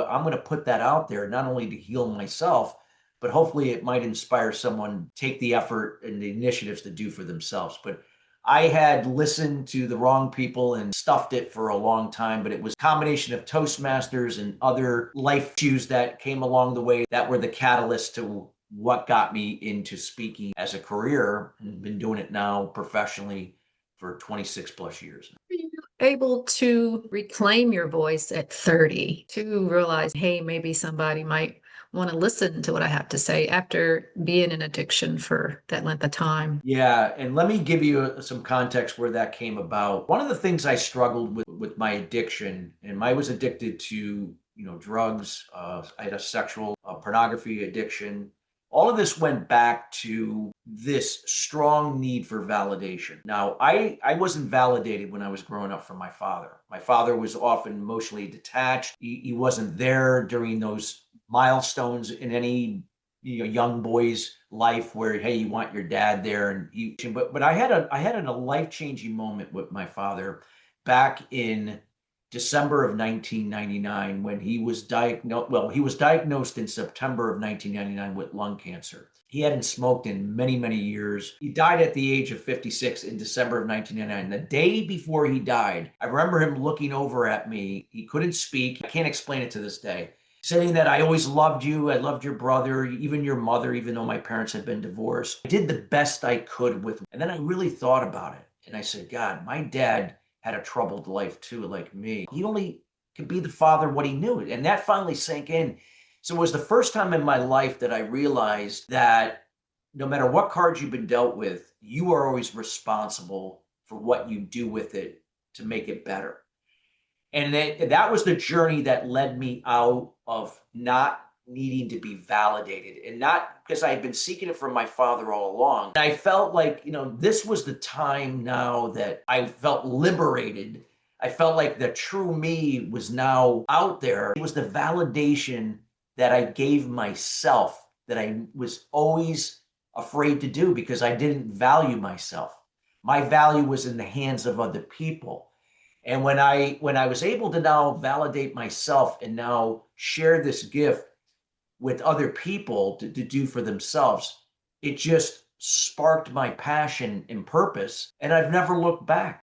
I'm going to put that out there, not only to heal myself, but hopefully it might inspire someone to take the effort and the initiatives to do for themselves. But I had listened to the wrong people and stuffed it for a long time, but it was a combination of Toastmasters and other life issues that came along the way that were the catalyst to what got me into speaking as a career, and been doing it now professionally for 26 plus years. Were you able to reclaim your voice at 30 to realize, hey, maybe somebody might want to listen to what I have to say after being in addiction for that length of time? Yeah, and let me give you some context where that came about. One of the things I struggled with my addiction, and I was addicted to, drugs. I had a sexual pornography addiction. All of this went back to this strong need for validation. Now, I wasn't validated when I was growing up from my father. My father was often emotionally detached. He wasn't there during those milestones in any young boy's life where, hey, you want your dad there, and but I had a life-changing moment with my father back in December of 1999 when he was diagnosed in September of 1999 with lung cancer. He hadn't smoked in many, many years. He died at the age of 56 in December of 1999. The day before he died, I remember him looking over at me. He couldn't speak. I can't explain it to this day, saying that I always loved you. I loved your brother, even your mother, even though my parents had been divorced. I did the best I could with him. And then I really thought about it. And I said, God, my dad had a troubled life too, like me. He only could be the father what he knew. And that finally sank in. So it was the first time in my life that I realized that no matter what cards you've been dealt with, you are always responsible for what you do with it to make it better. And that was the journey that led me out of not needing to be validated, and not because I had been seeking it from my father all along. I felt like, this was the time now that I felt liberated. I felt like the true me was now out there. It was the validation that I gave myself that I was always afraid to do because I didn't value myself. My value was in the hands of other people. And when I was able to now validate myself and now share this gift with other people to do for themselves, it just sparked my passion and purpose. And I've never looked back.